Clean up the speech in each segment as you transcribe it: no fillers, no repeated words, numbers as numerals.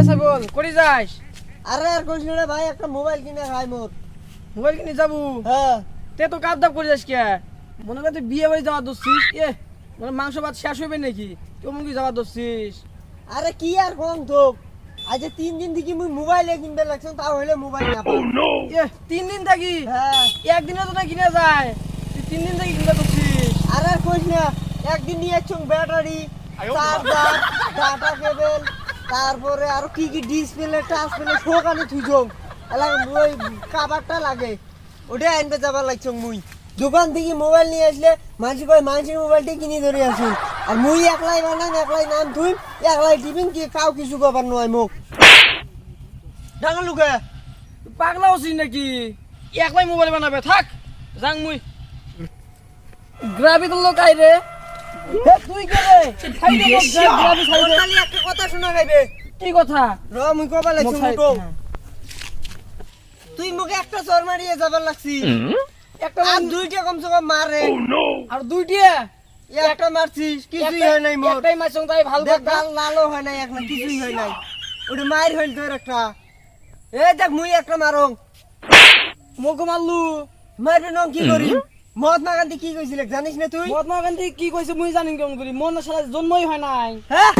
বল করি যাস? আরে আর কইছ না ভাই, একটা মোবাইল কিনে খাই মোর। মোবাইল কিনে যাবো? হ্যাঁ। তে তো কাপ দাপ করে যাস কে? মনে কর তুই বিয়ে বাড়ি যাওয়া দোষিস। মানে মাংস ভাত শেষ হইবে নাকি? কেমন কি যাওয়া দোষিস? আরে কি আর কোন তো, আজ 3 দিন থেকে মুই মোবাইলে কিনবে লাগছন, তাও হইলে মোবাইল না পাই। 3 দিন থাকি? হ্যাঁ। একদিনে তো না কিনে যায়, তুই 3 দিন থাকি কিনতে দোষিস। আরে আর কইছ না, একদিন নিয়ে চং ব্যাটারি, চার্জার, ডাটা কেবল, তারপরে আর কি কি ডিসপ্লে টাচ প্লে সব আনি থুইছং। এলা ওই কাভারটা লাগে, ওটা আনবে যাবার লাগছং মুই। দোকান থেকে মোবাইল নিয়ে আসলে মানুষ কয় মানুষের মোবাইলটাই কিনে ধরে আসুন, আর মুই একলাই বানান একলাই নাম থুই, একলাই টিফিন কি কাউ কিছু কবার নয় মুখ ডাঙর লুকে। পাগলা হচ্ছিস নাকি? একলাই মোবাইল বানাবে, থাক যাং মুই। গ্রাবি তোর লোক আইরে। তুই কে রে? গ্রাবি ছাইরে। খালি একটা কথা শোনা গাইবে। কি কথা? র মুই কবা লাগছি মুখ মুটো, হ্যাঁ। তুই মুখে একটা চর মারিয়ে যাবার লাগছি, একটা আর দুইটা কমসে কম মারে। আর দুইটিয়া একটা মারছিস, কিছুই হয় নাই মোর। একটাই মাছ তাই ভালো দেখ কথা। গাল লালও হয় নাই, একটা কিছুই হয় নাই। ওটা মার হইল তোর একটা। এই দেখ মুই একটা মারং, মুখ মারলু। মারবে নং কি করি? মহাত্মা গান্ধী কি কইছিল জানিস না তুই? মহাত্মা গান্ধী কি কইছে মুই জানি কেমন করি? মন না শালা জন্মই হয় নাই। হ্যাঁ,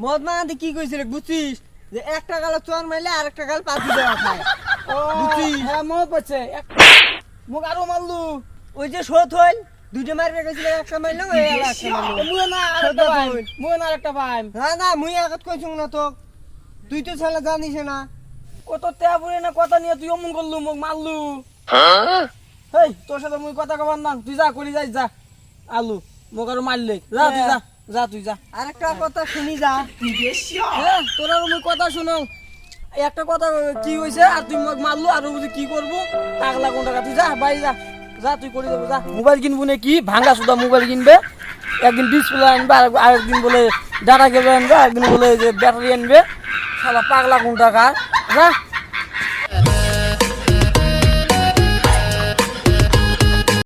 মহাত্মা গান্ধী কি কইছিল বুঝছিস? যে একটা গাল চর মারলে আর একটা গাল পাতি দেওয়া খায়। ও বুঝছি। হ্যাঁ মনে পড়ছে। মুখ আরো মারলু। ওই যে শোধ হইল, দুইটা মারবে কইছিল, একটা মারলো ওই আর একটা মারলো। মুই না আরেকটা পাইম, মুই না আরেকটা পাইম। না না মুই আগত কইছুং না তো, তুই তো ছেলে জানিস না। কত ত্যাগ পড়ে না কথা নিয়ে তুই অমন করলু, মুখ মারলু। হেই তোর সাথে মুই কথা কবার না, তুই যা করি যাই যা। আলু মুখ আরো মারলে যা, তুই যা যা, তুই যা। আরেকটা কথা শুনি যা। হ্যাঁ তোর আর মুই কথা শুনো। একটা কথা কি হইছে আর তুই মুখ মারলু, আর বুঝি কি করবো? টাকলা কোন টাকা, তুই যা বাড়ি যা, যা তুই করে দেবো যা। মোবাইল কিনবো নাকি? ভাঙা সুদা মোবাইল কিনবে। একদিন ডিসপ্লে আনবে, আরেকদিন বলে ডাটা কেবল আনবে, একদিন বলে যে ব্যাটারি আনবে। শালা পাগলা কোন টাকা, যা।